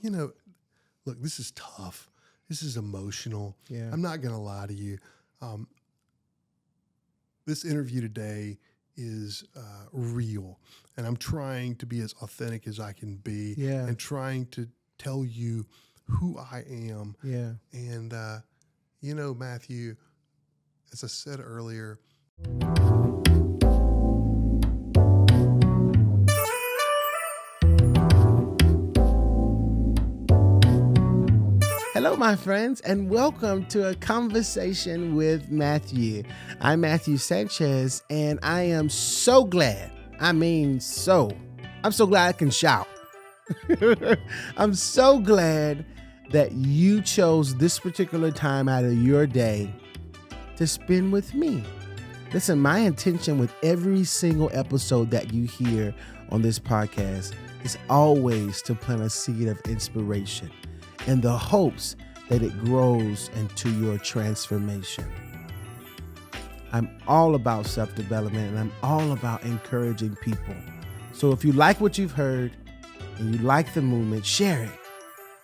look, this is tough. This is emotional. Yeah. I'm not going to lie to you. This interview today is real, and I'm trying to be as authentic as I can be, and trying to tell you who I am. Yeah. And, Matthew, as I said earlier, Hello, my friends, and welcome to A Conversation with Matthew. I'm Matthew Sanchez, and I am so glad. I'm so glad I can shout. I'm so glad that you chose this particular time out of your day to spend with me. Listen, my intention with every single episode that you hear on this podcast is always to plant a seed of inspiration in the hopes that it grows into your transformation. I'm all about self-development, and I'm all about encouraging people. So if you like what you've heard and you like the movement, share it.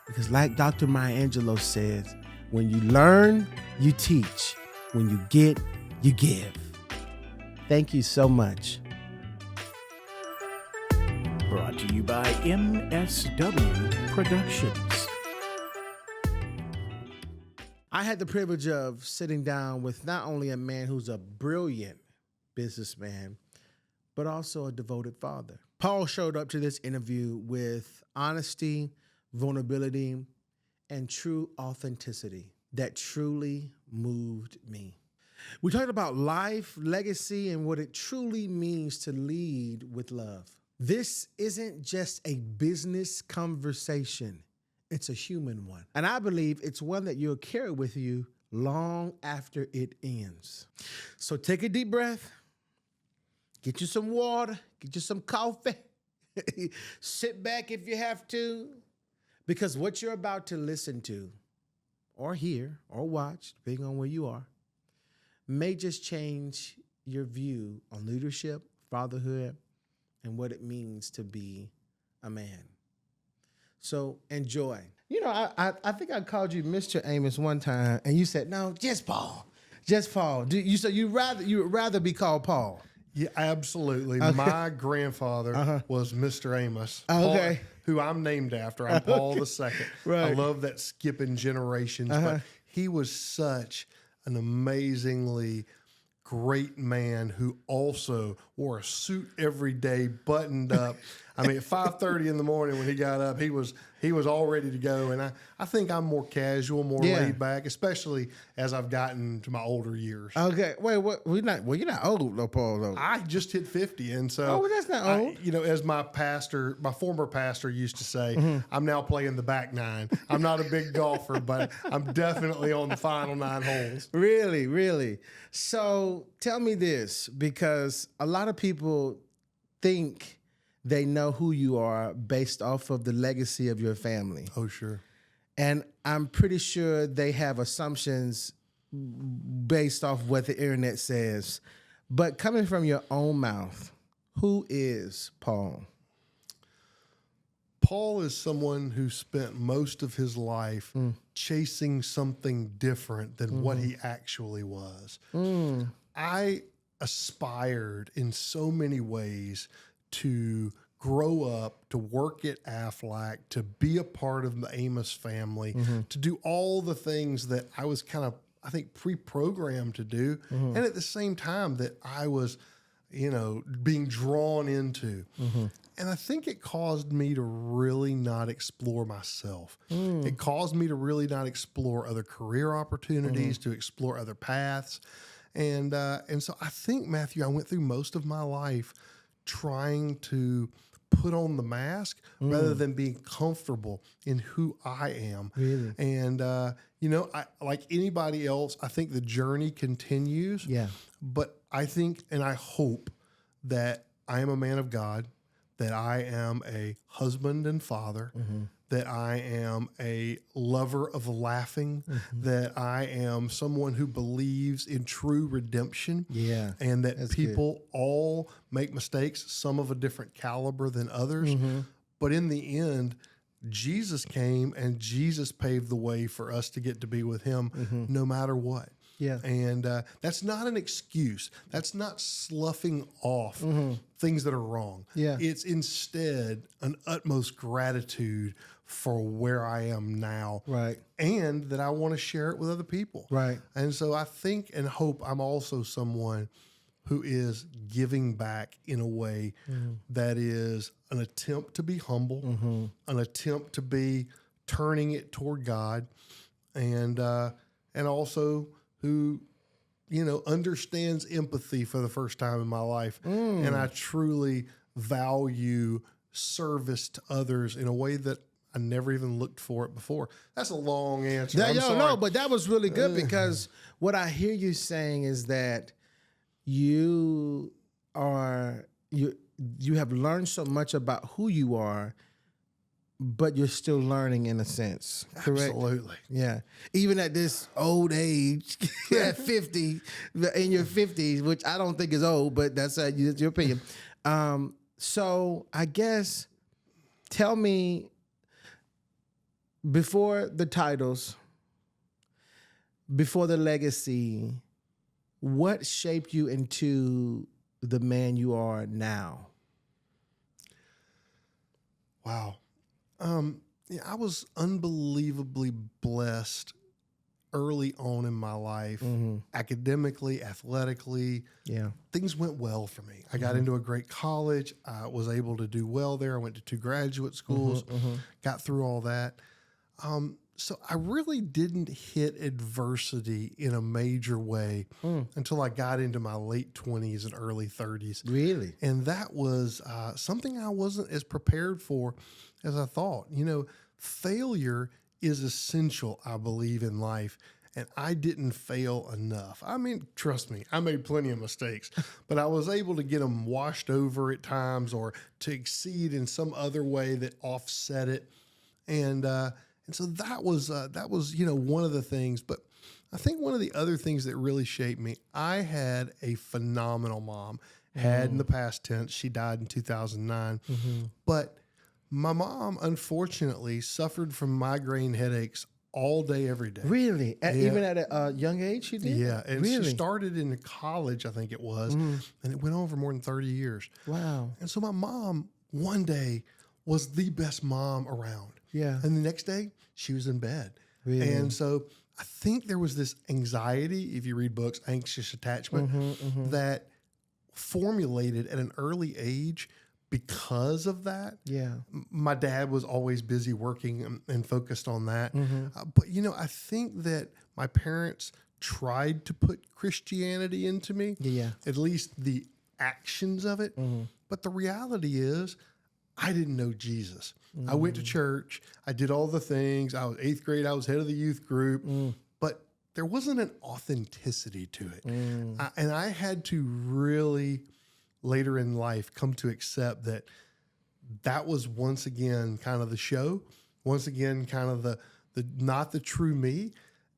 Because like Dr. Maya Angelou says, when you learn, you teach. When you get, you give. Thank you so much. Brought to you by MSW Productions. I had the privilege of sitting down with not only a man who's a brilliant businessman, but also a devoted father. Paul showed up to this interview with honesty, vulnerability, and true authenticity that truly moved me. We talked about life, legacy, and what it truly means to lead with love. This isn't just a business conversation. It's a human one. And I believe it's one that you'll carry with you long after it ends. So take a deep breath, get you some water, get you some coffee, sit back if you have to, because what you're about to listen to or hear or watch, depending on where you are, may just change your view on leadership, fatherhood, and what it means to be a man. So enjoy. I think I called you Mr. Amos one time, and you said, no, just Paul. Just Paul. You said you would rather be called Paul. Yeah, absolutely. Okay. My grandfather was Mr. Amos, okay. Paul, who I'm named after. I'm Paul II. Right. I love that skipping generations, but he was such an amazingly great man who also wore a suit every day, buttoned up. I mean, at 5:30 in the morning when he got up, he was all ready to go. And I think I'm more casual, more laid back, especially as I've gotten to my older years. Okay, wait, what? You're not old, though, Paul. Though I just hit 50, and so that's not old. As my former pastor used to say, I'm now playing the back nine. I'm not a big golfer, but I'm definitely on the final 9 holes. Really, really. So tell me this, because a lot of people think they know who you are based off of the legacy of your family. Oh, sure. And I'm pretty sure they have assumptions based off what the internet says. But coming from your own mouth, who is Paul? Paul is someone who spent most of his life chasing something different than what he actually was. I aspired in so many ways to grow up, to work at Aflac, to be a part of the Amos family, to do all the things that I was kind of, I think, pre-programmed to do. And at the same time that I was, being drawn into. And I think it caused me to really not explore myself. It caused me to really not explore other career opportunities, to explore other paths. And so I think, Matthew, I went through most of my life trying to put on the mask rather than being comfortable in who I am. Really? And, I, like anybody else, I think the journey continues. Yeah. But I think and I hope that I am a man of God, that I am a husband and father, that I am a lover of laughing, that I am someone who believes in true redemption, and that people all make mistakes, some of a different caliber than others. But in the end, Jesus came and Jesus paved the way for us to get to be with him no matter what. Yeah. And that's not an excuse. That's not sloughing off things that are wrong. Yeah. It's instead an utmost gratitude for where I am now. Right. And that I want to share it with other people. Right. And so I think and hope I'm also someone who is giving back in a way that is an attempt to be humble, an attempt to be turning it toward God, and also who, understands empathy for the first time in my life. And I truly value service to others in a way that I never even looked for it before. That's a long answer. No, but that was really good because what I hear you saying is that you have learned so much about who you are, but you're still learning in a sense. Correct? Absolutely. Yeah. Even at this old age, at 50, in your 50s, which I don't think is old, but that's your opinion. So I guess, tell me, before the titles, before the legacy, what shaped you into the man you are now? Wow. I was unbelievably blessed early on in my life, academically, athletically. Yeah. Things went well for me. I got into a great college. I was able to do well there. I went to 2 graduate schools, got through all that. So I really didn't hit adversity in a major way until I got into my late 20s and early 30s. Really? And that was something I wasn't as prepared for as I thought. Failure is essential, I believe, in life. And I didn't fail enough. I mean, trust me, I made plenty of mistakes, but I was able to get them washed over at times or to exceed in some other way that offset it. And so that was one of the things. But I think one of the other things that really shaped me, I had a phenomenal mom. Had in the past tense. She died in 2009. But my mom, unfortunately, suffered from migraine headaches all day, every day. Really? Even at a young age she did? Yeah. And really? she started in college, I think it was, and it went on for more than 30 years. Wow. And so my mom, one day, was the best mom around. Yeah. And the next day, she was in bed. Really? And so I think there was this anxiety, if you read books, anxious attachment, that formulated at an early age because of that. Yeah. My dad was always busy working and focused on that. But, I think that my parents tried to put Christianity into me, at least the actions of it. But the reality is, I didn't know Jesus. I went to church. I did all the things. I was 8th grade. I was head of the youth group. But there wasn't an authenticity to it. And I had to really, later in life, come to accept that was once again kind of the show. Once again, kind of the not the true me.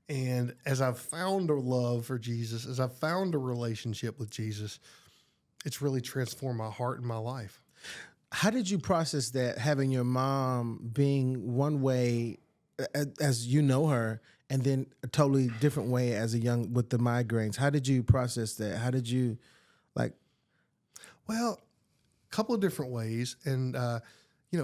And as I've found a love for Jesus, as I've found a relationship with Jesus, it's really transformed my heart and my life. How did you process that, having your mom being one way as you know her, and then a totally different way as a young with the migraines? How did you process that? How did you Well, a couple of different ways. And,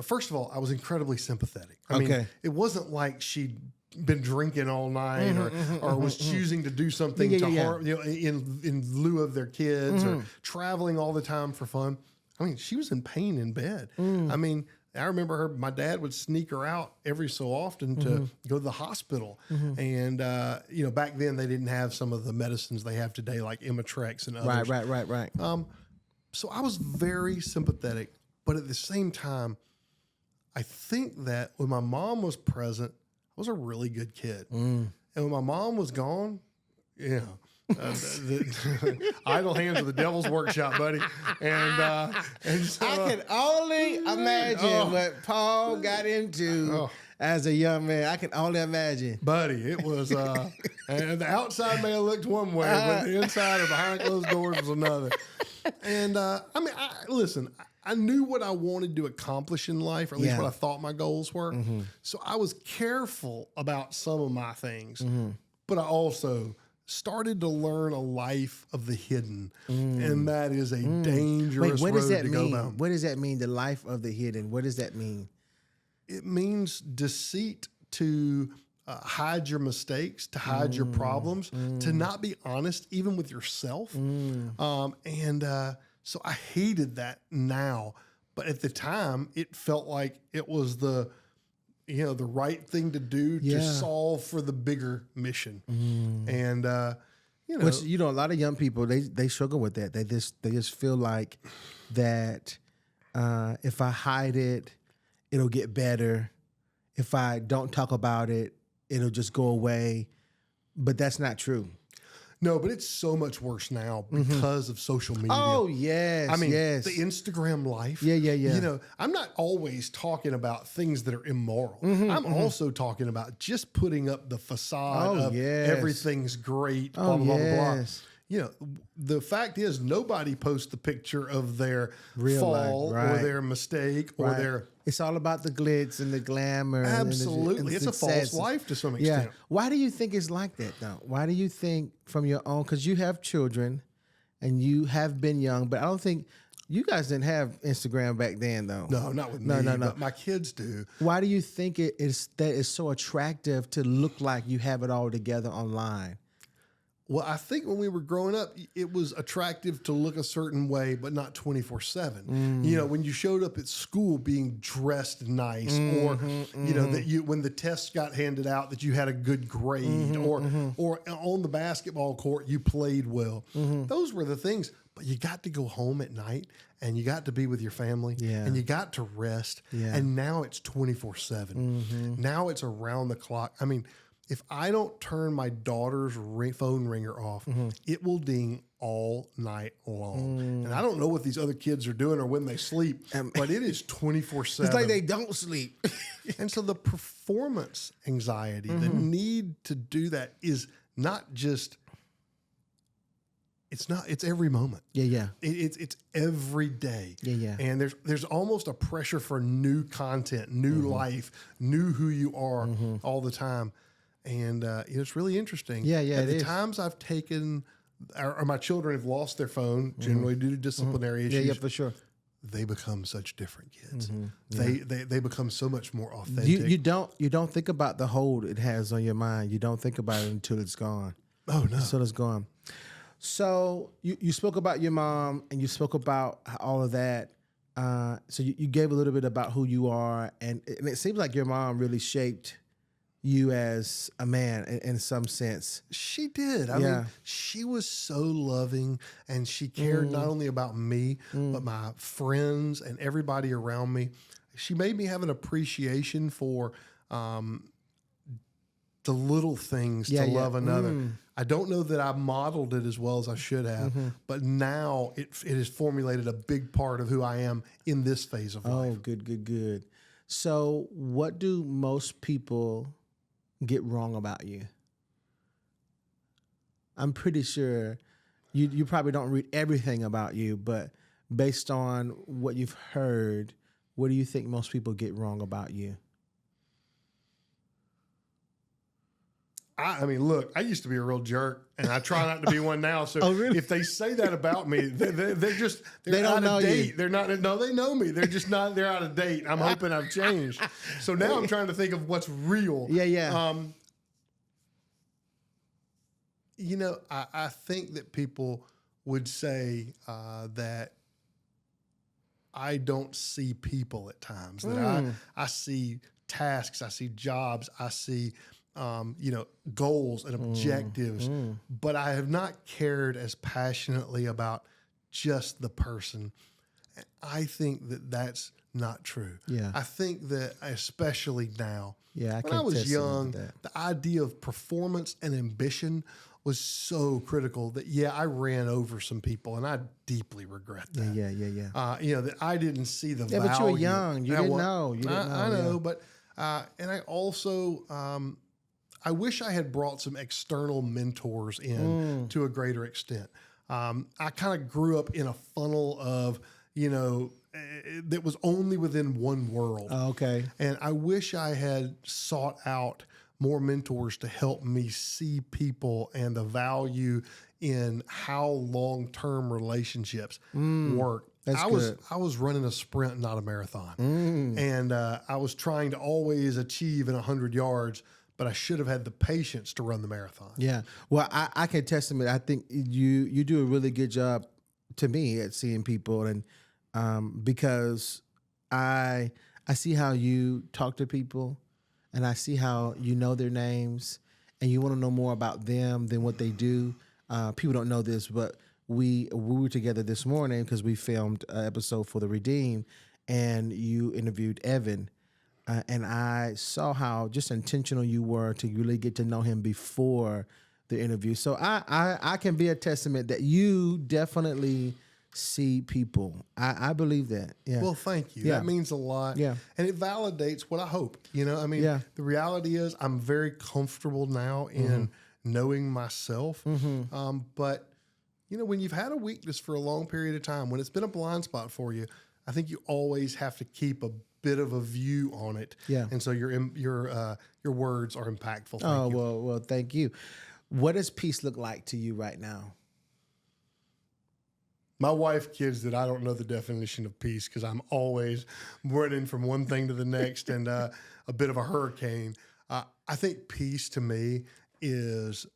first of all, I was incredibly sympathetic. I mean, it wasn't like she'd been drinking all night or was choosing to do something harm, in lieu of their kids or traveling all the time for fun. I mean, she was in pain in bed. I mean, I remember my dad would sneak her out every so often to go to the hospital. And, back then they didn't have some of the medicines they have today, like Imitrex and others. Right. So I was very sympathetic, but at the same time, I think that when my mom was present, I was a really good kid. And when my mom was gone, the idle hands of the devil's workshop, buddy. And so, I can only imagine what Paul got into as a young man. I can only imagine. Buddy, it was, and the outside may have looked one way, but the inside or behind closed doors was another. And listen, I knew what I wanted to accomplish in life, or at least what I thought my goals were. So I was careful about some of my things, but I also started to learn a life of the hidden, and that is a dangerous what does road that to mean? go down. What does that mean? The life of the hidden. What does that mean? It means deceit to hide your mistakes, to hide your problems, to not be honest even with yourself. So I hated that now, but at the time it felt like it was the right thing to do to solve for the bigger mission. And Which, a lot of young people, they struggle with that. They just feel like that if I hide it, it'll get better. If I don't talk about it, it'll just go away. But that's not true. No, but it's so much worse now because of social media. Oh, yes. I mean, yes. the Instagram life. Yeah. I'm not always talking about things that are immoral. I'm also talking about just putting up the facade of everything's great, blah, blah, blah, blah. The fact is nobody posts the picture of their Real fall life, right. or their mistake or their... It's all about the glitz and the glamour. Absolutely. And the it's a false life to some extent. Why do you think it's like that, though? Why do you think from your own... Because you have children and you have been young, but I don't think... You guys didn't have Instagram back then, though. No, not with me. No. But my kids do. Why do you think it's so attractive to look like you have it all together online? Well, I think when we were growing up, it was attractive to look a certain way, but not 24/7. When you showed up at school being dressed nice, or that when the tests got handed out that you had a good grade, or on the basketball court you played well. Those were the things. But you got to go home at night, and you got to be with your family, and you got to rest. And now it's 24/7. Now it's around the clock. I mean, if I don't turn my daughter's phone ringer off, it will ding all night long. And I don't know what these other kids are doing or when they sleep, but it is 24/7. It's like they don't sleep. And so the performance anxiety, the need to do that is not just... It's every moment. It's every day. And there's almost a pressure for new content, new life, new who you are all the time. And it's really interesting. At the times I've taken, or my children have lost their phone, generally due to disciplinary issues. Yeah, for sure. They become such different kids. They become so much more authentic. You don't think about the hold it has on your mind. You don't think about it until it's gone. Oh no, until it's gone. So you spoke about your mom, and you spoke about all of that. So you gave a little bit about who you are, and it seems like your mom really shaped you as a man in some sense. She did. I mean, she was so loving, and she cared not only about me, but my friends and everybody around me. She made me have an appreciation for the little things to love another. I don't know that I modeled it as well as I should have, but now it has formulated a big part of who I am in this phase of life. Oh, good. So what do most people get wrong about you? I'm pretty sure you probably don't read everything about you, but based on what you've heard, what do you think most people get wrong about you? I mean, look, I used to be a real jerk, and I try not to be one now. So if they say that about me, they're out of date. You. They're not. No, they know me. They're just not. They're out of date. I'm hoping I've changed. So now I'm trying to think of what's real. I think that people would say that I don't see people at times. That I see tasks. I see jobs. I see. Goals and objectives, but I have not cared as passionately about just the person. I think that that's not true. I think that especially now, when I was young, the idea of performance and ambition was so critical that, I ran over some people, and I deeply regret that. That I didn't see the value. But you were young. You didn't know. I know, but and I also... I wish I had brought some external mentors in to a greater extent. I kind of grew up in a funnel of, that was only within one world. Oh, okay. And I wish I had sought out more mentors to help me see people and the value in how long-term relationships work. That's good. I was running a sprint, not a marathon. And I was trying to always achieve in 100 yards, but I should have had the patience to run the marathon. Yeah. Well, I can testament. I think you do a really good job to me at seeing people, and because I see how you talk to people, and I see how you know their names, and you want to know more about them than what they do. People don't know this, but we were together this morning because we filmed an episode for the Redeem, and you interviewed Evan. And I saw how just intentional you were to really get to know him before the interview. So I can be a testament that you definitely see people. I believe that. Yeah. Well, thank you. Yeah. That means a lot. Yeah. And it validates what I hope. The reality is I'm very comfortable now in knowing myself. But, when you've had a weakness for a long period of time, when it's been a blind spot for you, I think you always have to keep a bit of a view on it. Yeah. And so your words are impactful. Thank you. Well, thank you. What does peace look like to you right now? My wife kids that I don't know the definition of peace because I'm always running from one thing to the next and a bit of a hurricane. I think peace to me is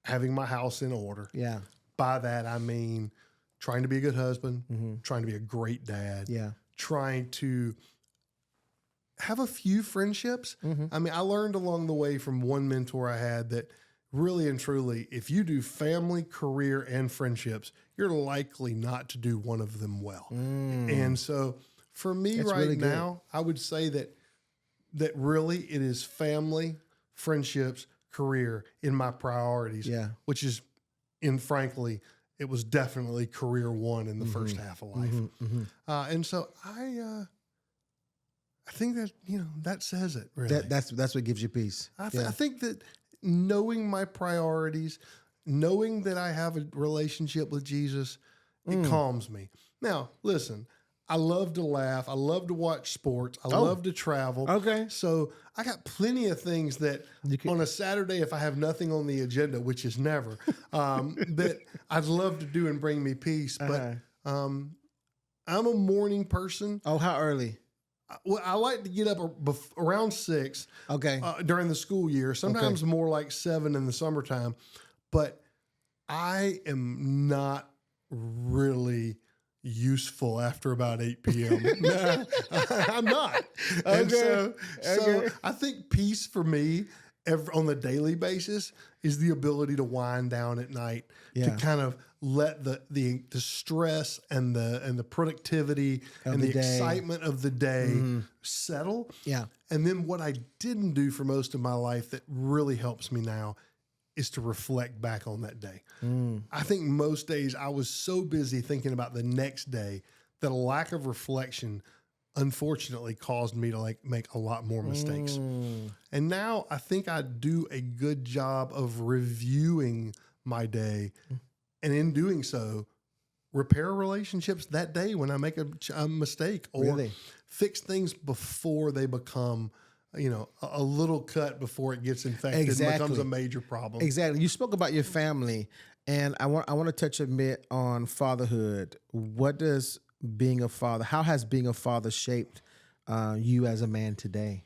having my house in order. Yeah. By that, I mean trying to be a good husband, trying to be a great dad, trying to have a few friendships. I mean, I learned along the way from one mentor I had that really and truly, if you do family, career, and friendships, you're likely not to do one of them well. And so for me That's right really good. now, I would say that really it is family, friendships, career in my priorities, which is, frankly, it was definitely career one in the first half of life. And so I think that, that says it really. That's what gives you peace. I think that knowing my priorities, knowing that I have a relationship with Jesus, it calms me. Now, listen, I love to laugh. I love to watch sports. I love to travel. Okay. So I got plenty of things that on a Saturday, if I have nothing on the agenda, which is never, that I'd love to do and bring me peace. But I'm a morning person. Oh, how early? Well, I like to get up around 6. Okay. During the school year, sometimes more like 7 in the summertime. But I am not really useful after about 8 p.m. I'm not. And so I think peace for me on the daily basis is the ability to wind down at night to kind of let the stress and the productivity and the excitement of the day settle. Yeah. And then what I didn't do for most of my life that really helps me now is to reflect back on that day. I think most days I was so busy thinking about the next day that a lack of reflection unfortunately caused me to make a lot more mistakes. And now I think I do a good job of reviewing my day. And in doing so, repair relationships that day when I make a mistake or fix things before they become a little cut before it gets infected and becomes a major problem. Exactly. You spoke about your family, and I want to touch a bit on fatherhood. What does being a father, how has being a father shaped you as a man today?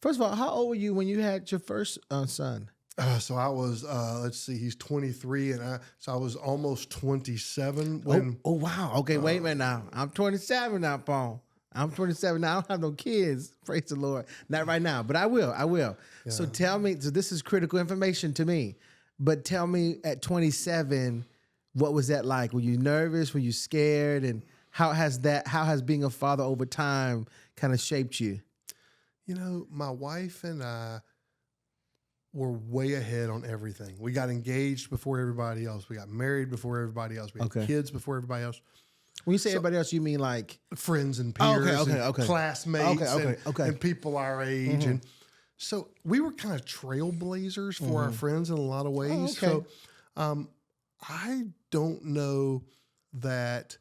First of all, how old were you when you had your first son? So I was, let's see, he's 23, and I was almost 27 when. Oh wow. Okay, wait a minute now. I'm 27 now, Paul. I'm 27 now. I don't have no kids. Praise the Lord. Not right now, but I will. Yeah. So tell me, so this is critical information to me, but tell me at 27, what was that like? Were you nervous? Were you scared? And how has being a father over time kind of shaped you? My wife and I were way ahead on everything. We got engaged before everybody else. We got married before everybody else. We had kids before everybody else. When you say everybody else, you mean like friends and peers, and classmates, and people our age. And so we were kind of trailblazers for our friends in a lot of ways. So I don't know that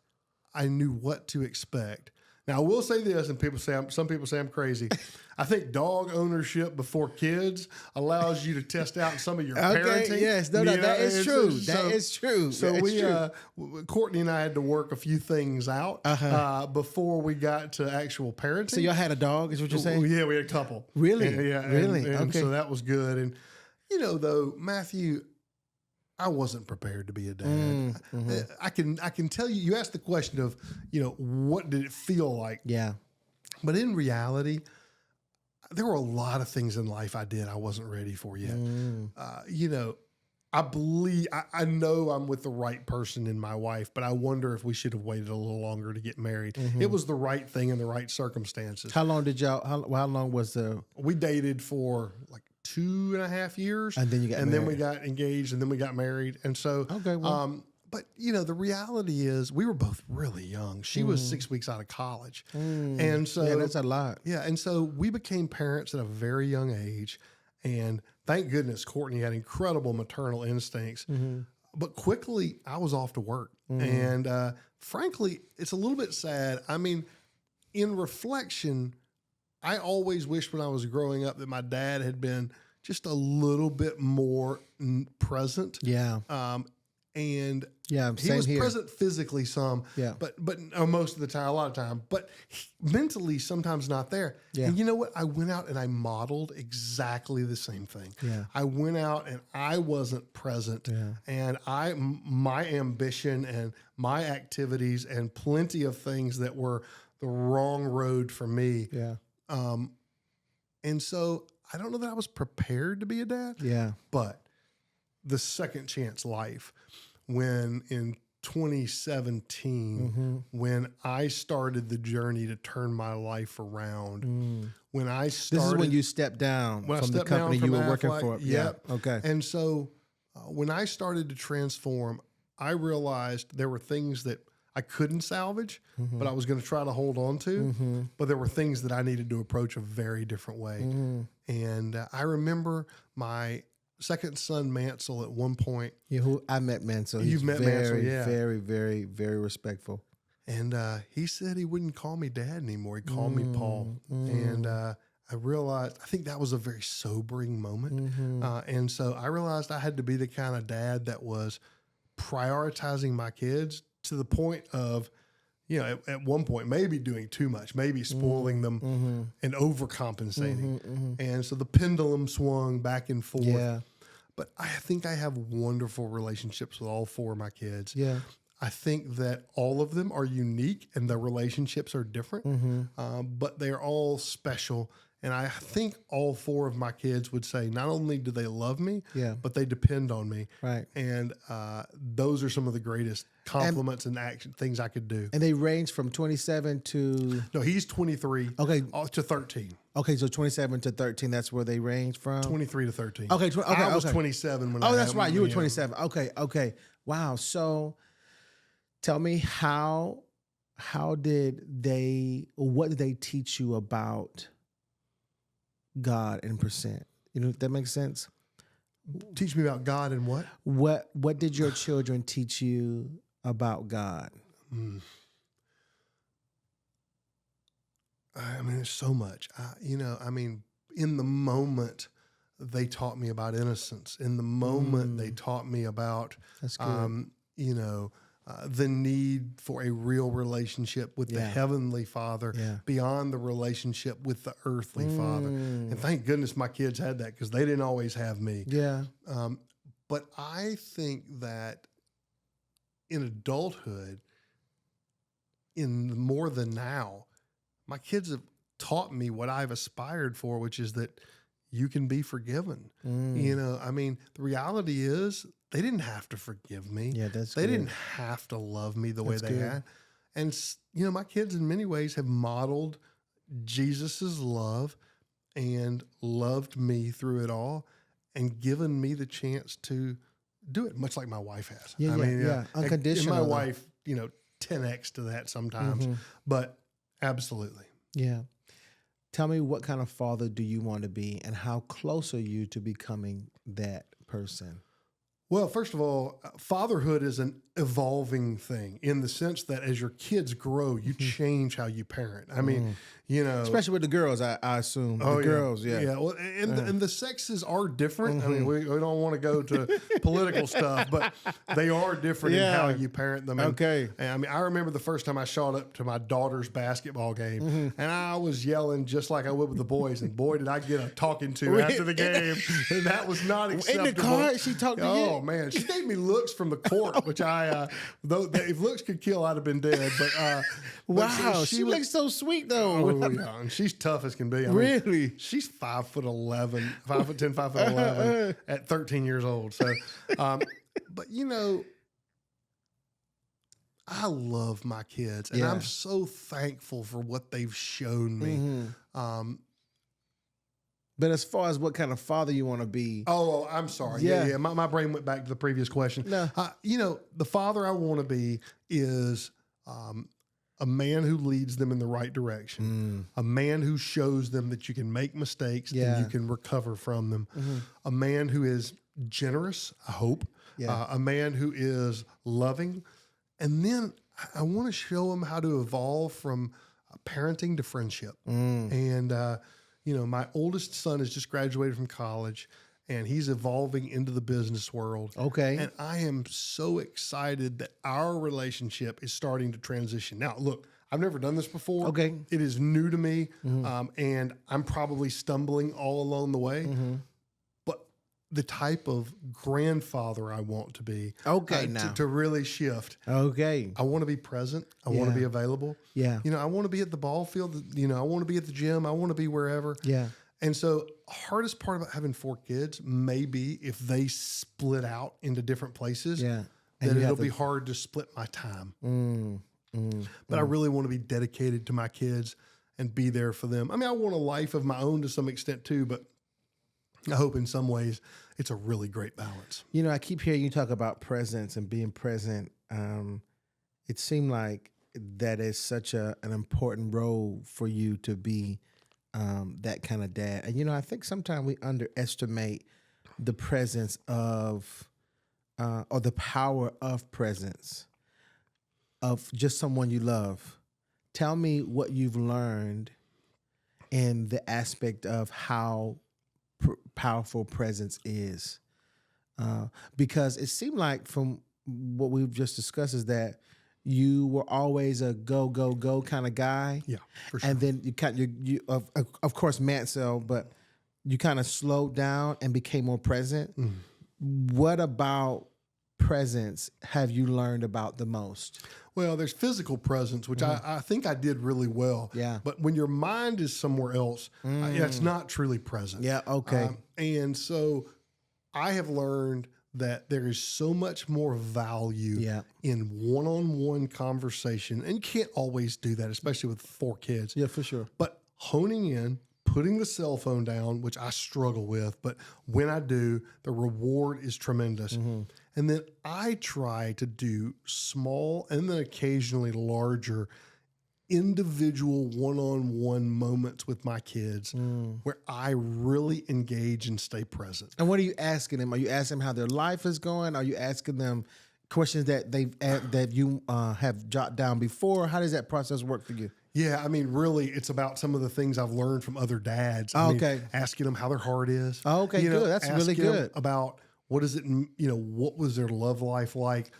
I knew what to expect. Now, I will say this, and some people say I'm crazy. I think dog ownership before kids allows you to test out some of your parenting. Yes, that is true. That is true. So Courtney and I had to work a few things out before we got to actual parenting. So y'all had a dog, is what you're saying? Yeah, we had a couple. Really? And Okay. so that was good. And, though, Matthew, I wasn't prepared to be a dad. I can tell you, you asked the question of, what did it feel like? Yeah. But in reality, there were a lot of things in life I did I wasn't ready for yet. I know I'm with the right person in my wife, but I wonder if we should have waited a little longer to get married. It was the right thing in the right circumstances. How long did how long was We dated for like 2.5 years, and then you got and married. then we got engaged, and then we got married, and so Okay, well. but the reality is we were both really young. She was 6 weeks out of college, and so yeah, that's a lot. Yeah, and so we became parents at a very young age, and thank goodness Courtney had incredible maternal instincts. But quickly, I was off to work, and frankly, it's a little bit sad. I mean, in reflection, I always wished when I was growing up that my dad had been just a little bit more present. Yeah. And Yeah, he same was here. present physically some, Yeah. but most of the time, a lot of time, but mentally sometimes not there. Yeah. And you know what? I went out and I modeled exactly the same thing. Yeah. I went out and I wasn't present, Yeah. and my ambition and my activities and plenty of things that were the wrong road for me. Yeah. And so I don't know that I was prepared to be a dad. Yeah. But the second chance life, when in 2017, when I started the journey to turn my life around, when I started. This is when you stepped down when I from the stepped down company from you were working Aflac, for. Yep. Yeah. Okay. And so when I started to transform, I realized there were things that I couldn't salvage, but I was going to try to hold on to. But there were things that I needed to approach a very different way. And I remember my second son, Mansell, at one point. Yeah, who I met Mansell. He's You've met very, Mansell, yeah. very, very, very respectful. And he said he wouldn't call me dad anymore. He called me Paul. And I realized, I think that was a very sobering moment. And so I realized I had to be the kind of dad that was prioritizing my kids to the point of, at one point, maybe doing too much, maybe spoiling them and overcompensating. And so the pendulum swung back and forth. Yeah. But I think I have wonderful relationships with all four of my kids. Yeah. I think that all of them are unique and their relationships are different, but they're all special. And I think all four of my kids would say not only do they love me, Yeah. but they depend on me. Right. And those are some of the greatest compliments and action things I could do. And they range from 27 to. No, he's 23 Okay. to 13. Okay, so 27 to 13, that's where they range from? 23 to 13. Okay, I was okay. 27 when I Oh, had that's him, right. You were 27. Okay. Wow. So tell me what did they teach you about God in percent? If that makes sense. Teach me about God and what? What did your children teach you about God? I mean, there's so much. In the moment, they taught me about innocence. In the moment, they taught me about, That's good. the need for a real relationship with the Yeah. Heavenly Father Yeah. beyond the relationship with the earthly Father. And thank goodness my kids had that because they didn't always have me. Yeah. But I think that in adulthood, in more than now, my kids have taught me what I've aspired for, which is that you can be forgiven. The reality is they didn't have to forgive me. Yeah, that's They good. didn't have to love me the way That's they good. had. And, my kids in many ways have modeled Jesus's love and loved me through it all and given me the chance to do it, much like my wife has. Yeah. And Unconditional. my wife, 10x to that sometimes, but absolutely. Yeah. Tell me, what kind of father do you want to be, and how close are you to becoming that person? Well, first of all, fatherhood is an evolving thing in the sense that as your kids grow, you change how you parent. I mean, you know, Especially with the girls, I assume. The girls, yeah. Yeah, well, and the sexes are different. I mean, we don't want to go to political stuff, but they are different in how you parent them. And, Okay. and I mean, I remember the first time I showed up to my daughter's basketball game, and I was yelling just like I would with the boys, and boy, did I get a talking to after the game. And that was not acceptable. In the car, she talked to you? Oh, man. She gave me looks from the court, which though if looks could kill, I'd have been dead. But wow, she looks so sweet, though. Oh, yeah, and she's tough as can be. I mean, Really? she's 5'11", 5'10", 5'11" at 13 years old. So, but you know, I love my kids, and I'm so thankful for what they've shown me. But as far as what kind of father you want to be, Oh, I'm sorry. Yeah. My brain went back to the previous question. No. You know, the father I want to be is a man who leads them in the right direction, a man who shows them that you can make mistakes and you can recover from them, a man who is generous, I hope, a man who is loving. And then I want to show them how to evolve from parenting to friendship. And, you know, my oldest son has just graduated from college and he's evolving into the business world. Okay. And I am so excited that our relationship is starting to transition. Now, look, I've never done this before. Okay. It is new to me. And I'm probably stumbling all along the way. But the type of grandfather I want to be. Okay, now. To really shift. Okay. I want to be present. I want to be available. Yeah. You know, I want to be at the ball field. You know, I want to be at the gym. I want to be wherever. Yeah. And so hardest part about having 4 kids may be if they split out into different places, Yeah. then it'll be hard to split my time. But I really want to be dedicated to my kids and be there for them. I mean, I want a life of my own to some extent too, but I hope in some ways it's a really great balance. You know, I keep hearing you talk about presence and being present. It seemed like that is such an important role for you to be that kind of dad. And, you know, I think sometimes we underestimate the presence of or the power of presence of just someone you love. Tell me what you've learned in the aspect of how powerful presence is. Because it seemed like from what we've just discussed is that you were always a go, go, go kind of guy. Yeah, for sure. And then you of course, Mansell, but you kind of slowed down and became more present. What about presence have you learned about the most? Well, there's physical presence, which I think I did really well. Yeah. But when your mind is somewhere else, it's not truly present. Yeah, okay. And so I have learned that there is so much more value in one-on-one conversation. And you can't always do that, especially with 4 kids. Yeah, for sure. But honing in, putting the cell phone down, which I struggle with, but when I do, the reward is tremendous. And then I try to do small and then occasionally larger individual one-on-one moments with my kids where I really engage and stay present. And what are you asking them? Are you asking them how their life is going? Are you asking them questions that you have jotted down before? How does that process work for you? Yeah, I mean, really, it's about some of the things I've learned from other dads. I mean, asking them how their heart is. Oh, okay, good. That's really asking them good. about what is it, what was their love life like?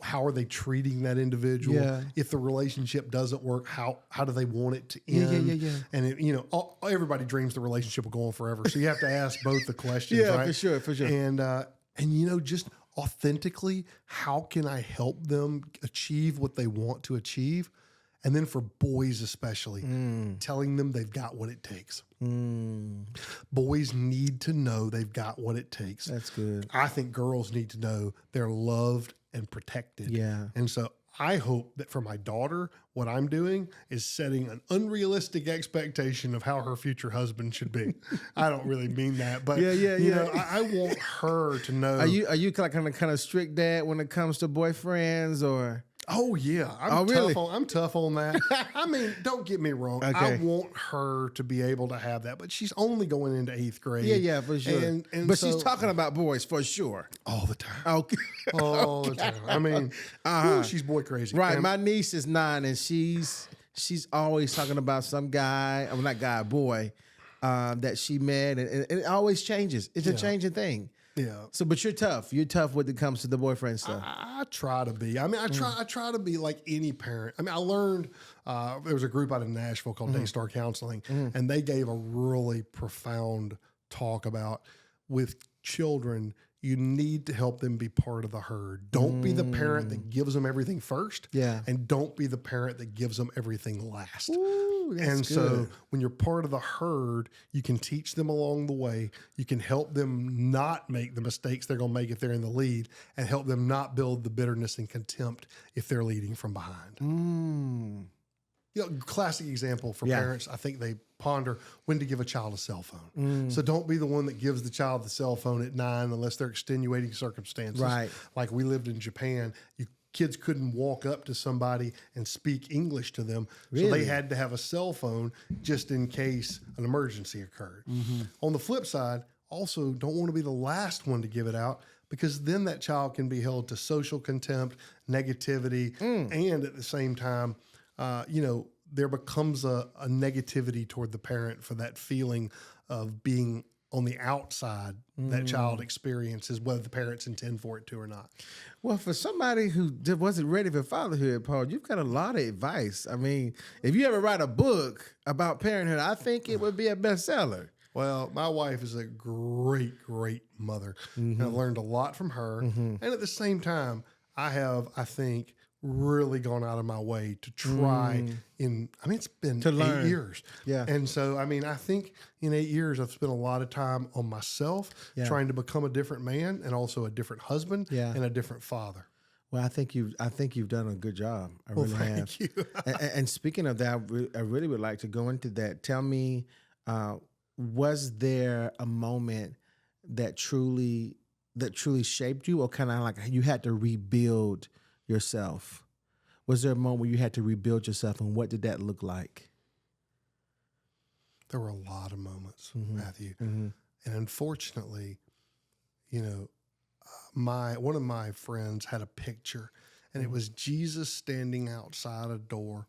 How are they treating that individual? Yeah. If the relationship doesn't work, how do they want it to end? Yeah. And everybody dreams the relationship will go on forever. So you have to ask both the questions, right? For sure. And just authentically, how can I help them achieve what they want to achieve? And then for boys especially, telling them they've got what it takes. Boys need to know they've got what it takes. That's good. I think girls need to know they're loved and protected. Yeah. And so I hope that for my daughter, what I'm doing is setting an unrealistic expectation of how her future husband should be. I don't really mean that, but I want her to know. Are you kind of strict dad when it comes to boyfriends or? Oh yeah, really? I'm tough on that. I mean, don't get me wrong. I Okay. want her to be able to have that, but she's only going into 8th grade. Yeah, for sure. And But so, she's talking about boys for sure. all the time. Okay. All the time. I mean, ooh, she's boy crazy. Right. And- My niece is 9 and she's always talking about some guy, well, not guy, boy, that she met, and it always changes. It's a changing thing. yeah. So, but you're tough. You're tough when it comes to the boyfriend stuff. I try to be. I mean, I try to be like any parent. I mean, I learned there was a group out in Nashville called Daystar Counseling, and they gave a really profound talk about with children. You need to help them be part of the herd. Don't be the parent that gives them everything first, and don't be the parent that gives them everything last. Ooh, that's And good. so when you're part of the herd, you can teach them along the way. You can help them not make the mistakes they're going to make if they're in the lead, and help them not build the bitterness and contempt if they're leading from behind. You know, classic example for parents, I think they ponder when to give a child a cell phone. So don't be the one that gives the child the cell phone at 9 unless they're extenuating circumstances. Right. Like we lived in Japan, kids couldn't walk up to somebody and speak English to them. So Really? they had to have a cell phone just in case an emergency occurred. On the flip side, also don't want to be the last one to give it out, because then that child can be held to social contempt, negativity, and at the same time, there becomes a negativity toward the parent for that feeling of being on the outside that child experiences, whether the parents intend for it to or not. Well, for somebody who wasn't ready for fatherhood, Paul, you've got a lot of advice. I mean, if you ever write a book about parenthood, I think it would be a bestseller. Well, my wife is a great, great mother, and I learned a lot from her. And at the same time, I have, I think, really gone out of my way to try it's been To 8 learn. years. Yeah. And so, I mean, I think in 8 years, I've spent a lot of time on myself, trying to become a different man and also a different husband and a different father. Well, I think you've done a good job. I really have. Thank you. And speaking of that, I really would like to go into that. Tell me, was there a moment that truly shaped you, or kind of like you had to rebuild yourself? Was there a moment where you had to rebuild yourself, and what did that look like? There were a lot of moments, Matthew. And unfortunately, one of my friends had a picture, and it was Jesus standing outside a door,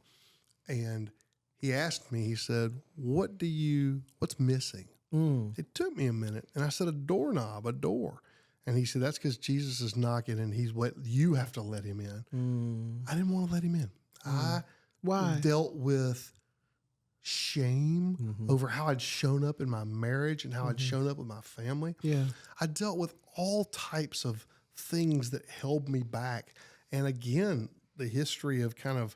and he asked me, he said, what's missing? It took me a minute, and I said, a doorknob, a door. And he said, that's because Jesus is knocking, and you have to let him in. I didn't want to let him in. Why? Dealt with shame over how I'd shown up in my marriage and how I'd shown up with my family. Yeah. I dealt with all types of things that held me back. And again, the history of kind of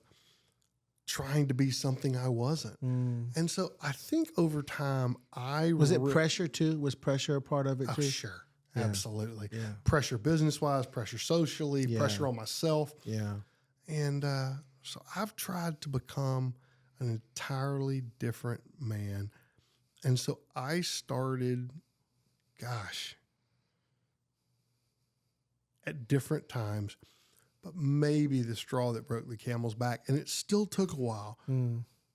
trying to be something I wasn't. And so I think over time, Was it pressure too? Was pressure a part of it too? Sure. Absolutely. Yeah. Pressure business-wise, pressure socially, pressure on myself. Yeah. And so I've tried to become an entirely different man. And so I started, at different times, but maybe the straw that broke the camel's back, and it still took a while,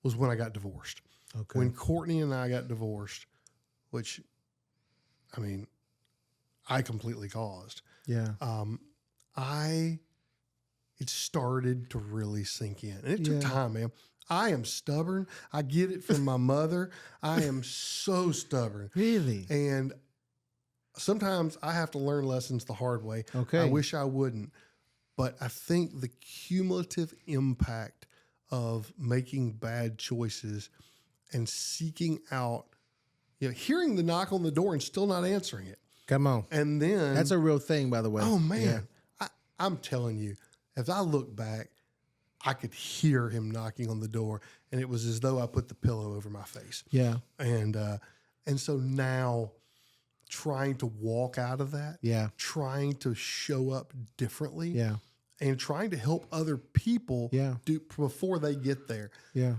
was when I got divorced. Okay. When Courtney and I got divorced, which, I mean, I completely caused. Yeah. It started to really sink in. And it took time, man. I am stubborn. I get it from my mother. I am so stubborn. Really? And sometimes I have to learn lessons the hard way. Okay. I wish I wouldn't. But I think the cumulative impact of making bad choices and seeking out, hearing the knock on the door and still not answering it. Come on. And then That's a real thing, by the way. oh man, I'm telling you, as I look back, I could hear him knocking on the door, and it was as though I put the pillow over my face. Yeah. And so now, trying to walk out of that, trying to show up differently, and trying to help other people do before they get there. Yeah.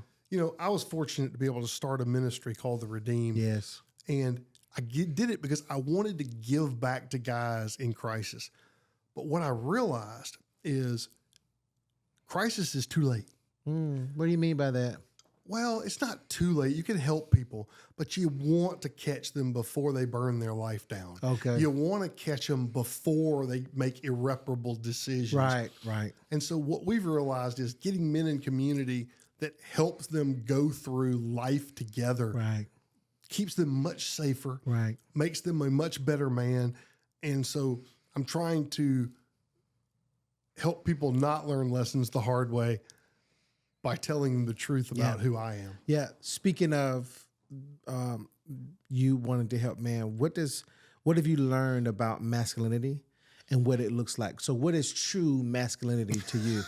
I was fortunate to be able to start a ministry called The Redeemed. Yes. And I did it because I wanted to give back to guys in crisis. But what I realized is crisis is too late. What do you mean by that? Well, it's not too late. You can help people, but you want to catch them before they burn their life down. Okay. You want to catch them before they make irreparable decisions. Right. And so what we've realized is getting men in community that helps them go through life together Right. keeps them much safer, Right. makes them a much better man. And so I'm trying to help people not learn lessons the hard way by telling them the truth about who I am. Yeah. Speaking of you wanting to help man, what have you learned about masculinity and what it looks like? So what is true masculinity to you?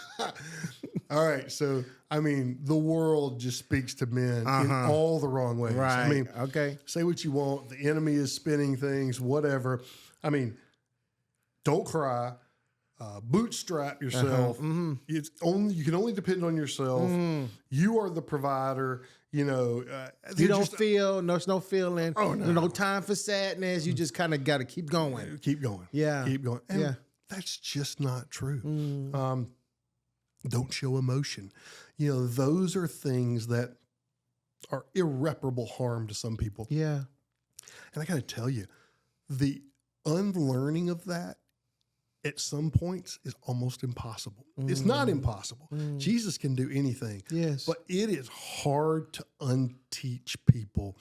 All right. So, I mean, the world just speaks to men in all the wrong ways. Right. I mean, okay. say what you want. The enemy is spinning things, whatever. I mean, don't cry. Bootstrap yourself. It's only you can only depend on yourself. You are the provider. You know, You don't feel, there's no feeling. Oh, no. There's no time for sadness. You just kind of got to keep going. keep going. Yeah. Keep going. And Yeah. that's just not true. Don't show emotion. You know, those are things that are irreparable harm to some people. Yeah. And I got to tell you, the unlearning of that at some points is almost impossible. It's not impossible. Jesus can do anything. Yes. But it is hard to unteach people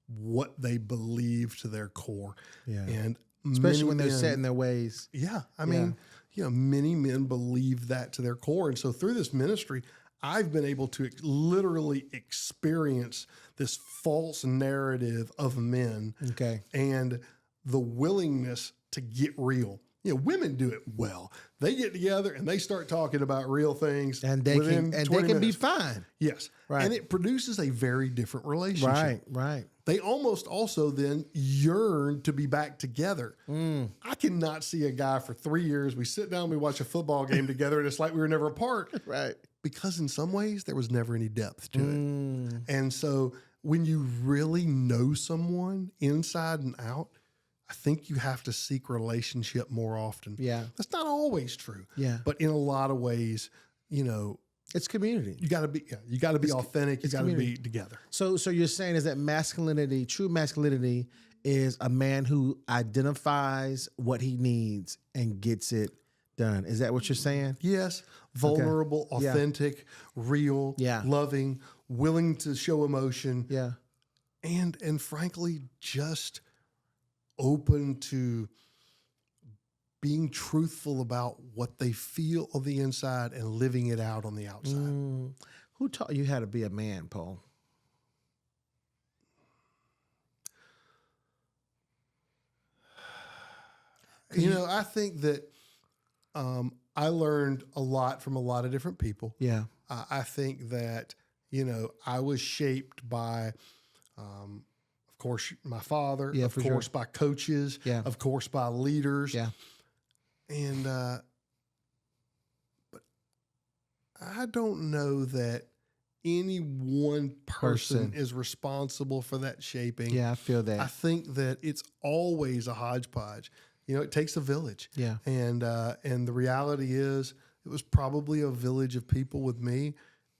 what they believe to their core. Yeah. And Especially many when they're men- set in their ways. Yeah. I mean, you know, many men believe that to their core. And so through this ministry, I've been able to literally experience this false narrative of men Okay. and the willingness to get real. You know, women do it well. They get together and they start talking about real things, And they within can 20 be minutes. fine. Yes, Right. and it produces a very different relationship. Right. They almost also then yearn to be back together. I cannot see a guy for 3 years. We sit down, we watch a football game together, and it's like we were never apart. Right. Because in some ways there was never any depth to it. And so when you really know someone inside and out, I think you have to seek relationship more often. Yeah. That's not always true. Yeah. But in a lot of ways, you know, It's community. you got to be authentic. You got to be community. together. So you're saying is that masculinity, true masculinity, is a man who identifies what he needs and gets it done. Is that what you're saying? Yes, vulnerable, Yeah. authentic, real, Yeah. loving, willing to show emotion, Yeah. and frankly, just open to being truthful about what they feel on the inside and living it out on the outside. Who taught you how to be a man, Paul? You know, I think that I learned a lot from a lot of different people. Yeah. I think that, you know, I was shaped by, of course, my father, Yeah, of for course, sure. by coaches, Yeah. of course, by leaders. Yeah. And, but I don't know that any one person is responsible for that shaping. Yeah, I feel I that. think that it's always a hodgepodge. You know, it takes a village. Yeah. And the reality is it was probably a village of people with me.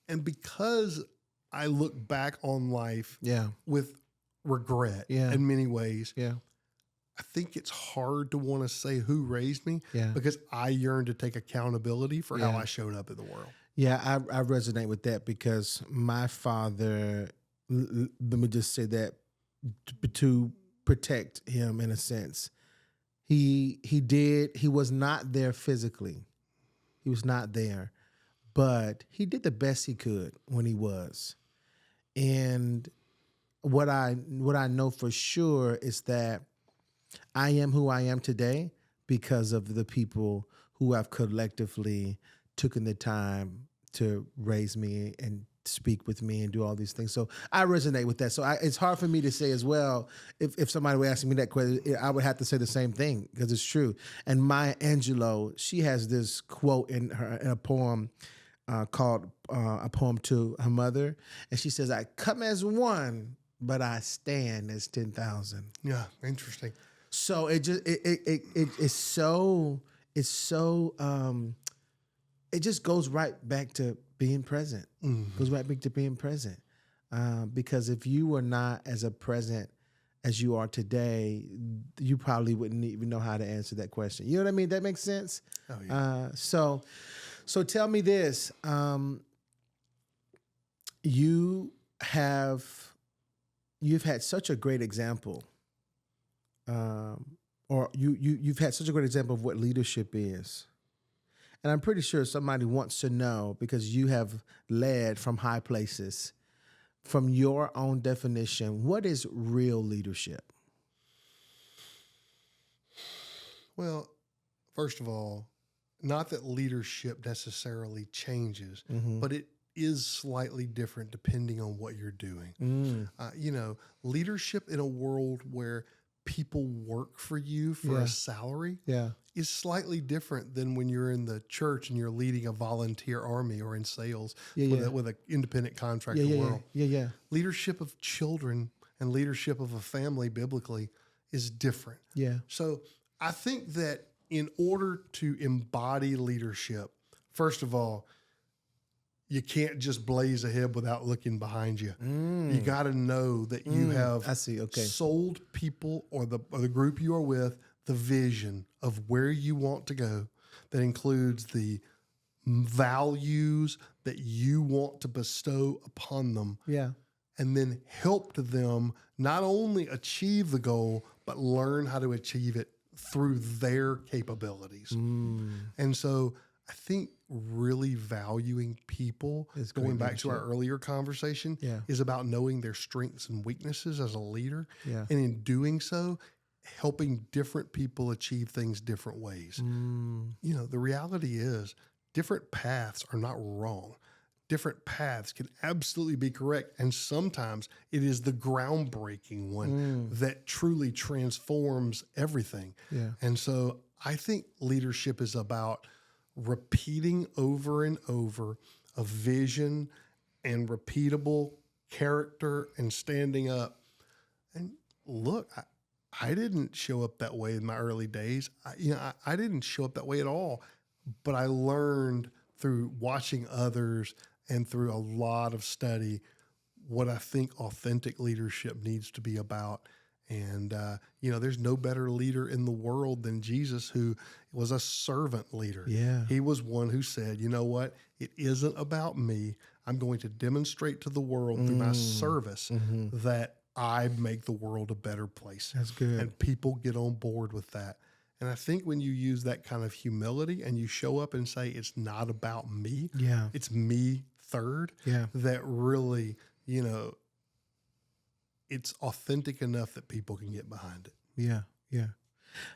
And because I look back on life Yeah. with regret Yeah. in many ways, Yeah. I think it's hard to want to say who raised me Yeah. because I yearn to take accountability for how Yeah. I showed up in the world. Yeah, I resonate with that because my father, let me just say that to protect him in a sense, he was not there physically. He was not there, but he did the best he could when he was. And what I know for sure is that I am who I am today because of the people who have collectively taken the time to raise me and speak with me and do all these things. So I resonate with that. So it's hard for me to say as well, if somebody were asking me that question, I would have to say the same thing because it's true. And Maya Angelou, she has this quote in a poem called A Poem to Her Mother. And she says, "I come as one, but I stand as 10,000. Yeah, interesting. So it's so it just goes right back to being present. Goes right back to being present. Because if you were not as present as you are today, you probably wouldn't even know how to answer that question. You know what I mean? That makes sense. Oh, yeah. So tell me this: you've had such a great example, or you've had such a great example of what leadership is. And I'm pretty sure somebody wants to know, because you have led from high places, from your own definition, what is real leadership? Well, first of all, not that leadership necessarily changes, but it is slightly different depending on what you're doing. Leadership in a world where people work for you for a salary is slightly different than when you're in the church and you're leading a volunteer army or in sales with an independent contractor world. Leadership of children and leadership of a family biblically is different. So I think that in order to embody leadership, first of all, you can't just blaze ahead without looking behind you. You got to know that you have sold people or the group you are with the vision of where you want to go. That includes the values that you want to bestow upon them. And then help them not only achieve the goal, but learn how to achieve it through their capabilities. And so I think really valuing people, going back to our earlier conversation, is about knowing their strengths and weaknesses as a leader. And in doing so, helping different people achieve things different ways. The reality is different paths are not wrong. Different paths can absolutely be correct. And sometimes it is the groundbreaking one that truly transforms everything. And so I think leadership is about repeating over and over a vision and repeatable character and standing up. And look, I didn't show up that way in my early days. I didn't show up that way at all, but I learned through watching others and through a lot of study what I think authentic leadership needs to be about. And, there's no better leader in the world than Jesus, who was a servant leader. He was one who said, you know what? It isn't about me. I'm going to demonstrate to the world through my service that I make the world a better place. That's good. And people get on board with that. And I think when you use that kind of humility and you show up and say, it's not about me, it's me third, that really, it's authentic enough that people can get behind it.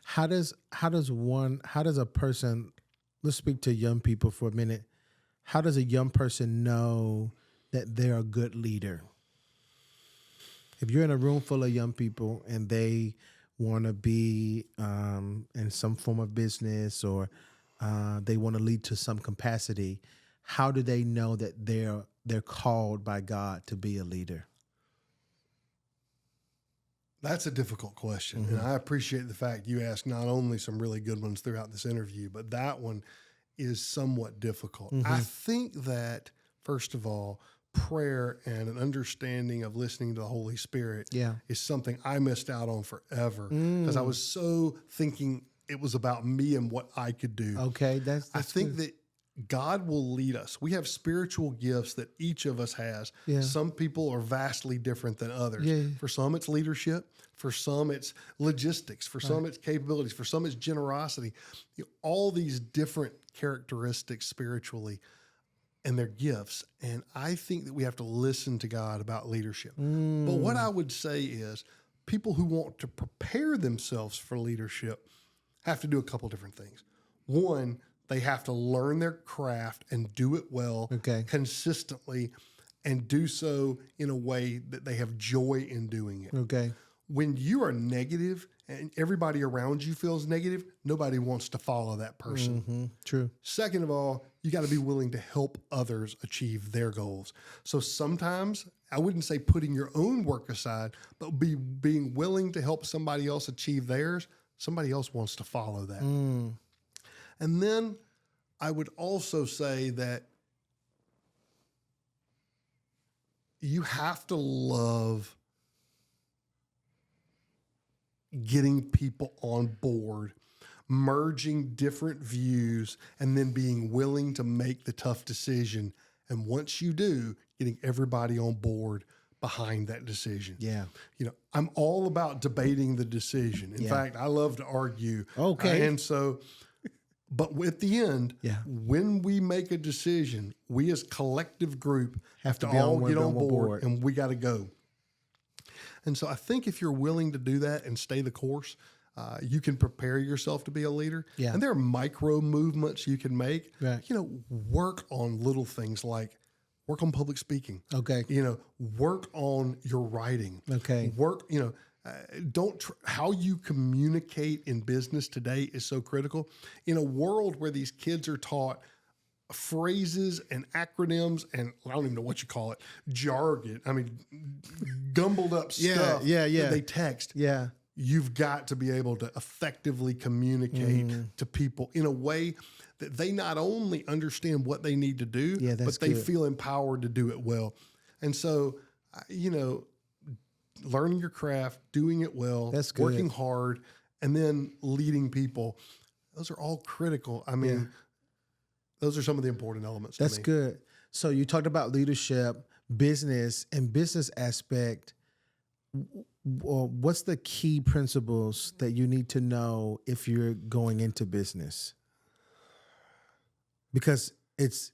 How does a person, let's speak to young people for a minute. How does a young person know that they're a good leader? If you're in a room full of young people and they want to be in some form of business, or they want to lead to some capacity, how do they know that they're called by God to be a leader? That's a difficult question. And I appreciate the fact you asked not only some really good ones throughout this interview, but that one is somewhat difficult. I think that, first of all, prayer and an understanding of listening to the Holy Spirit is something I missed out on forever, because I was so thinking it was about me and what I could do. That's I think that God will lead us. We have spiritual gifts that each of us has. Some people are vastly different than others. For some, it's leadership. For some, it's logistics. For some, it's capabilities. For some, it's generosity. All these different characteristics spiritually and their gifts. And I think that we have to listen to God about leadership. But what I would say is people who want to prepare themselves for leadership have to do a couple different things. One, they have to learn their craft and do it well consistently, and do so in a way that they have joy in doing it. When you are negative and everybody around you feels negative, nobody wants to follow that person. True. Second of all, you got to be willing to help others achieve their goals. So sometimes, I wouldn't say putting your own work aside, but being willing to help somebody else achieve theirs. Somebody else wants to follow that. And then I would also say that you have to love getting people on board, merging different views, and then being willing to make the tough decision. And once you do, getting everybody on board behind that decision. Yeah. You know, I'm all about debating the decision. In fact, I love to argue. Okay. And so, but at the end, when we make a decision, we as collective group have to all get on board and we got to go. And so I think if you're willing to do that and stay the course, you can prepare yourself to be a leader. Yeah. And there are micro movements you can make. Right. You know, work on little things like work on public speaking. Okay. You know, work on your writing. Okay. Work, you know, how you communicate in business today is so critical. In a world where these kids are taught phrases and acronyms and I don't even know what you call it, jargon. I mean, gumbled up stuff that they text. Yeah. You've got to be able to effectively communicate to people in a way that they not only understand what they need to do, but they feel empowered to do it well. And so, you know, learning your craft, doing it well, working hard, and then leading people, those are all critical. I mean, those are some of the important elements. That's good. So you talked about leadership, business, and business aspect. What's the key principles that you need to know if you're going into business? Because it's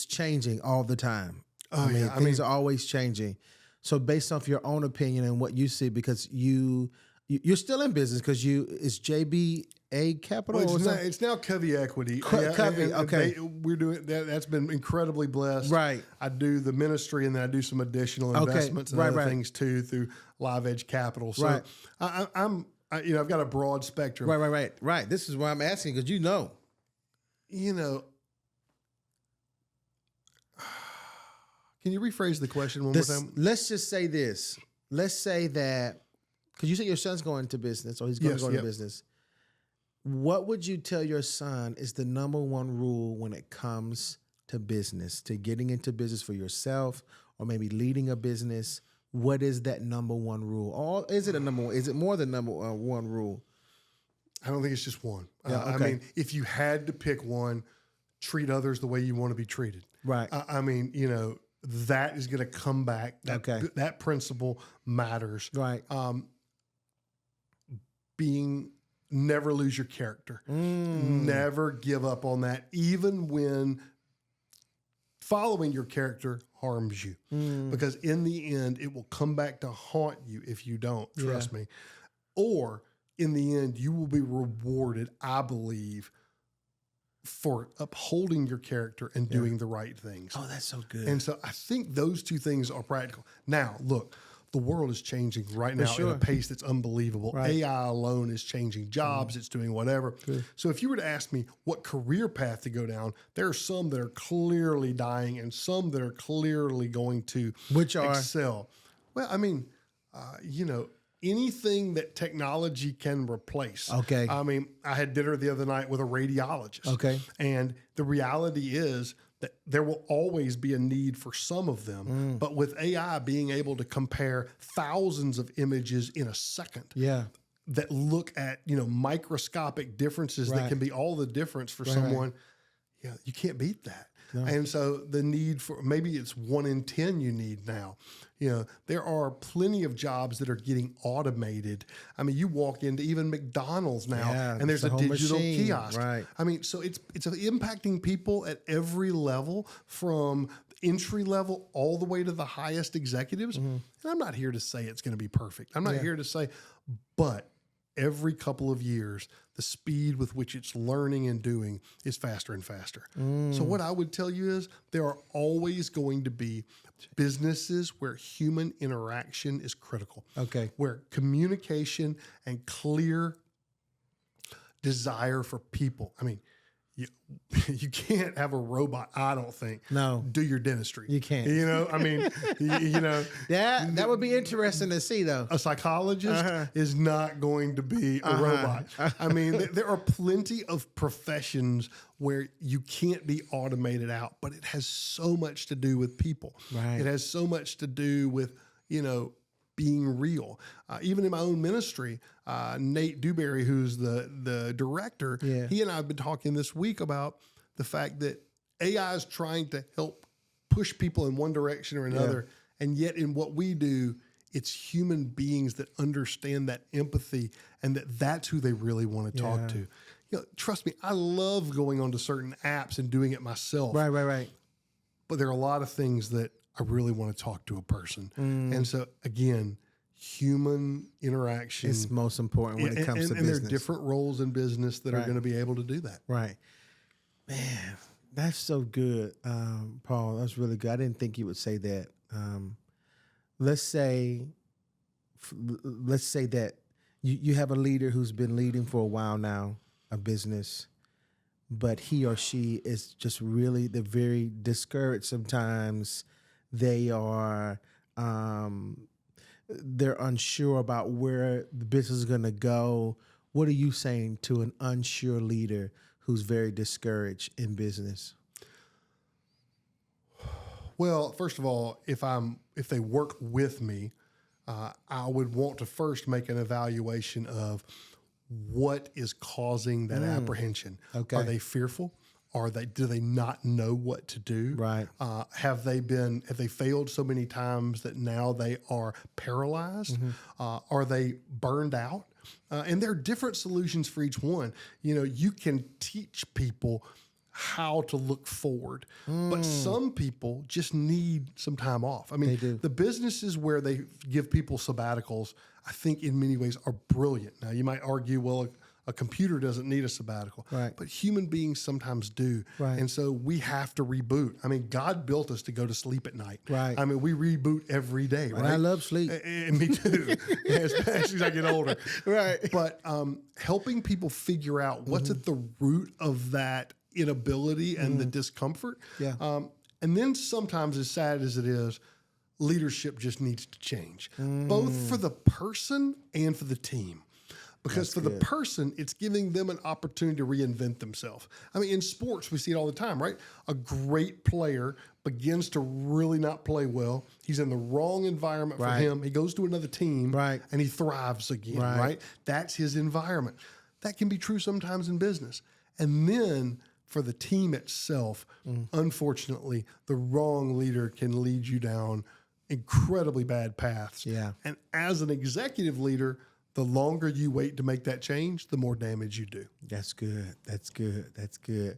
changing all the time. I mean, things are always changing. So based off your own opinion and what you see, because you're still in business because it's JBA Capital. Well, it's now Covey Equity. Covey, okay. We're doing that. That's been incredibly blessed. Right. I do the ministry and then I do some additional investments and other things too through Live Edge Capital. So I've got a broad spectrum. Right. This is why I'm asking because you know. Can you rephrase the question one more time? Let's just say this. Let's say that, because you said your son's going into business or he's going to go into business. What would you tell your son is the number one rule when it comes to business, to getting into business for yourself or maybe leading a business? What is that number one rule? Or is it a number one? Is it more than number one rule? I don't think it's just one. I mean, if you had to pick one, treat others the way you want to be treated. Right. That is going to come back. That principle matters. Right. Never lose your character. Never give up on that, even when following your character harms you. Because in the end, it will come back to haunt you if you don't, trust me. Or in the end, you will be rewarded, I believe, for upholding your character and doing the right things. Oh, that's so good. And so I think those two things are practical. Now, look, the world is changing right now at a pace that's unbelievable. Right. AI alone is changing jobs. It's doing whatever. So if you were to ask me what career path to go down, there are some that are clearly dying and some that are clearly going to excel. Well, I mean, anything that technology can replace. Okay. I mean, I had dinner the other night with a radiologist. Okay. And the reality is that there will always be a need for some of them. But with AI being able to compare thousands of images in a second that look at, microscopic differences that can be all the difference for someone, you can't beat that. No. And so the need for, maybe it's 1 in 10 you need now. There are plenty of jobs that are getting automated. I mean, you walk into even McDonald's now and there's a digital kiosk. Right. I mean, so it's impacting people at every level, from entry level all the way to the highest executives. And I'm not here to say it's going to be perfect. I'm not here to say, but every couple of years, the speed with which it's learning and doing is faster and faster. So what I would tell you is there are always going to be businesses where human interaction is critical. Okay. Where communication and clear desire for people. I mean, you can't have a robot, I don't think, No. do your dentistry. You can't. You know, I mean, you know, That would be interesting to see, though. a psychologist is not going to be a robot. I mean, there are plenty of professions where you can't be automated out, but it has so much to do with people. Right. It has so much to do with, you know, being real. Even in my own ministry, Nate Dewberry, who's the director, he and I have been talking this week about the fact that AI is trying to help push people in one direction or another. And yet in what we do, it's human beings that understand that empathy and that's who they really want to talk to. You know, trust me, I love going onto certain apps and doing it myself. Right. But there are a lot of things that I really want to talk to a person. And so again, human interaction It's most important when it comes to business. And there are different roles in business that are going to be able to do that. Right. Man, that's so good, Paul. That's really good. I didn't think you would say that. Let's say that you have a leader who's been leading for a while now, a business, but he or she is just really, they're very discouraged sometimes. They are, they're unsure about where the business is going to go. What are you saying to an unsure leader who's very discouraged in business? Well, first of all, if they work with me, I would want to first make an evaluation of what is causing that apprehension. Okay. Are they fearful? Do they not know what to do? Right. Have they failed so many times that now they are paralyzed? Are they burned out? And there are different solutions for each one. You know, you can teach people how to look forward, but some people just need some time off. I mean, the businesses where they give people sabbaticals, I think in many ways are brilliant. Now you might argue, well, a computer doesn't need a sabbatical, but human beings sometimes do. And so we have to reboot. I mean, God built us to go to sleep at night. I mean, we reboot every day, right? And I love sleep. And me too, especially as I get older. But helping people figure out what's at the root of that inability and the discomfort. And then sometimes, as sad as it is, leadership just needs to change, both for the person and for the team. Because for the person, it's giving them an opportunity to reinvent themselves. I mean, in sports, we see it all the time, right? A great player begins to really not play well. He's in the wrong environment for him. He goes to another team and he thrives again, right? That's his environment. That can be true sometimes in business. And then for the team itself, unfortunately, the wrong leader can lead you down incredibly bad paths. And as an executive leader, the longer you wait to make that change, the more damage you do. That's good. That's good. That's good.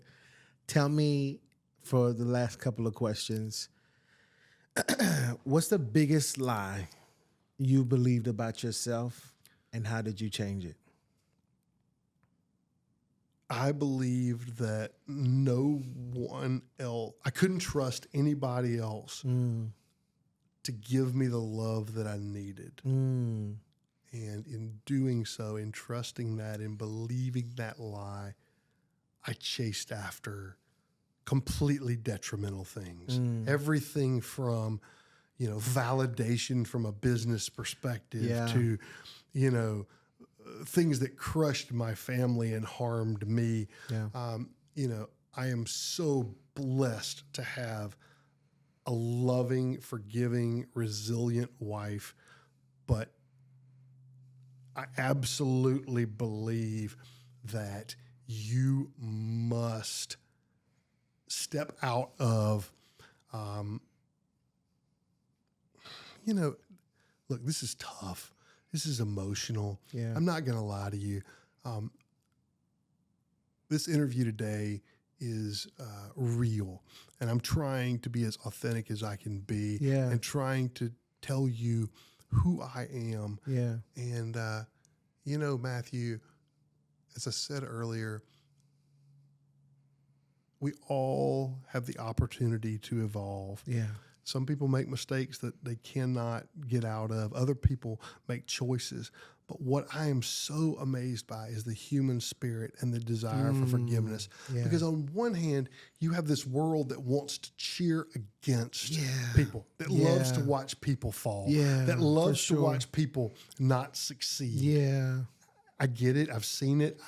Tell me, for the last couple of questions, what's the biggest lie you believed about yourself, and how did you change it? I believed that no one else, I couldn't trust anybody else to give me the love that I needed. And in doing so, in trusting that, in believing that lie, I chased after completely detrimental things. Everything from, you know, validation from a business perspective to, you know, things that crushed my family and harmed me. You know, I am so blessed to have a loving, forgiving, resilient wife, but I absolutely believe that you must step out of, you know, look, this is tough. This is emotional. I'm not going to lie to you. This interview today is real, and I'm trying to be as authentic as I can be and trying to tell you who I am. And, you know, Matthew, as I said earlier, we all have the opportunity to evolve. Some people make mistakes that they cannot get out of. Other people make choices. But what I am so amazed by is the human spirit and the desire for forgiveness. Yeah. Because on one hand, you have this world that wants to cheer against people, that loves to watch people fall, that loves to watch people not succeed. Yeah. I get it. I've seen it.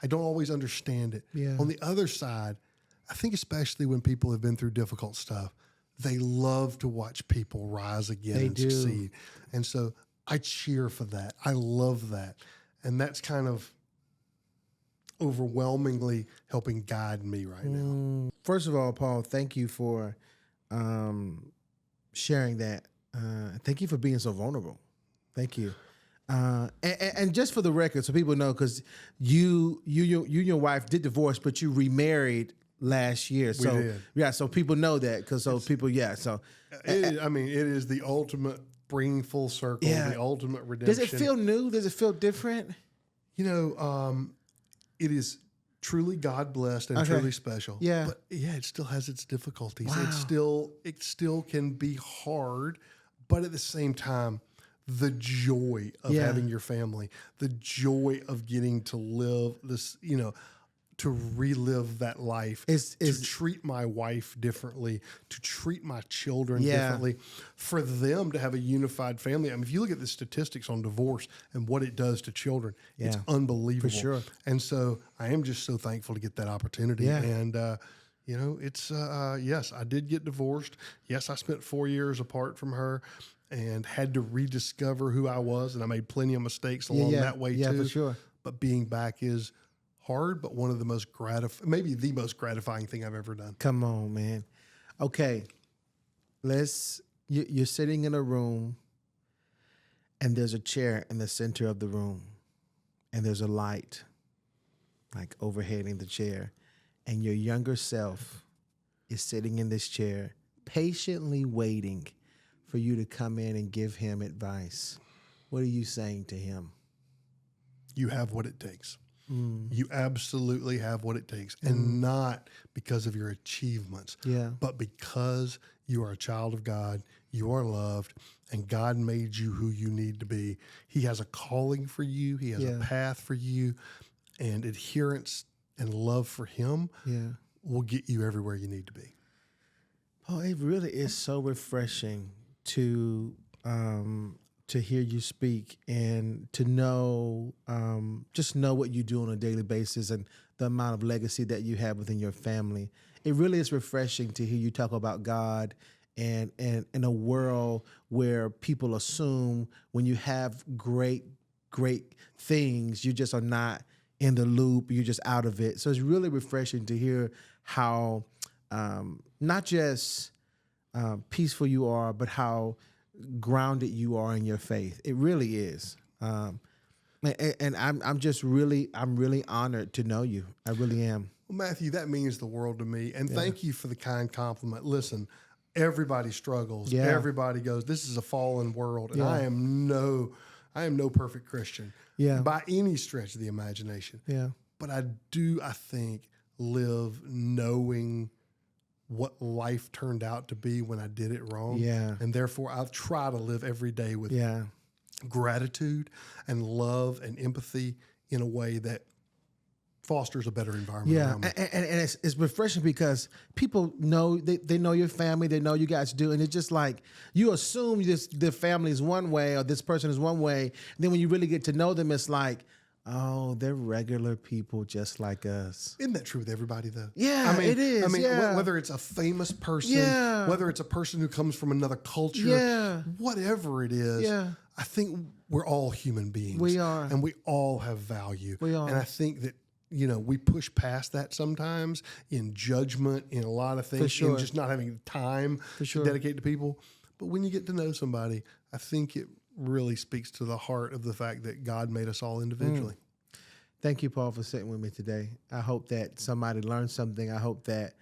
I don't always understand it. Yeah. On the other side, I think especially when people have been through difficult stuff, they love to watch people rise again and succeed. And so I cheer for that. I love that. And that's kind of overwhelmingly helping guide me right now. First of all, Paul, thank you for sharing that. Thank you for being so vulnerable. Thank you. And just for the record, so people know, because you and your wife did divorce, but you remarried last year. So we did. Yeah, so people know that, because people, so it is the ultimate bringing full circle, the ultimate redemption. Does it feel new? Does it feel different? You know, it is truly God blessed and truly special. Yeah. But it still has its difficulties. Wow. It still can be hard, but at the same time, the joy of having your family, the joy of getting to live this, to relive that life, to treat my wife differently, to treat my children differently, for them to have a unified family. I mean, if you look at the statistics on divorce and what it does to children, it's unbelievable. For sure. And so I am just so thankful to get that opportunity. Yeah. And, it's, yes, I did get divorced. Yes, I spent 4 years apart from her and had to rediscover who I was. And I made plenty of mistakes along that way too. Yeah, for sure. But being back is hard, but one of the most maybe the most gratifying thing I've ever done. Come on, man. Okay. You're sitting in a room and there's a chair in the center of the room and there's a light like overheading the chair, and your younger self is sitting in this chair patiently waiting for you to come in and give him advice. What are you saying to him? You have what it takes. You absolutely have what it takes. And not because of your achievements, but because you are a child of God, you are loved, and God made you who you need to be. He has a calling for you. He has a path for you, and adherence and love for him will get you everywhere you need to be. Oh, it really is so refreshing to hear you speak and to know, just know what you do on a daily basis and the amount of legacy that you have within your family. It really is refreshing to hear you talk about God and in a world where people assume when you have great things, you just are not in the loop, you're just out of it. So it's really refreshing to hear how not just peaceful you are, but how grounded you are in your faith. It really is. And I'm really honored to know you. I really am. Well, Matthew, that means the world to me. And thank you for the kind compliment. Listen, everybody struggles. Yeah. Everybody goes, this is a fallen world. And I am no perfect Christian by any stretch of the imagination. Yeah. But I think, live knowing what life turned out to be when I did it wrong. Yeah. And therefore, I'll try to live every day with gratitude and love and empathy in a way that fosters a better environment around me. And it's refreshing because people know, they know your family, they know you guys do, and it's just like you assume the family is one way or this person is one way, and then when you really get to know them, it's like, oh, they're regular people just like us. Isn't that true with everybody, though? Yeah, it is. Whether it's a famous person, whether it's a person who comes from another culture, whatever it is, I think we're all human beings. We are. And we all have value. We are. And I think that, we push past that sometimes in judgment, in a lot of things, in just not having time to dedicate to people. But when you get to know somebody, I think it really speaks to the heart of the fact that God made us all individually. Thank you, Paul, for sitting with me today. I hope that somebody learned something. I hope that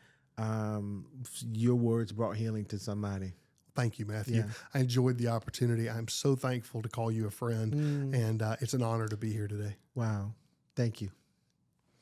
your words brought healing to somebody. Thank you, Matthew. I enjoyed the opportunity. I'm so thankful to call you a friend, and it's an honor to be here today. Wow. Thank you.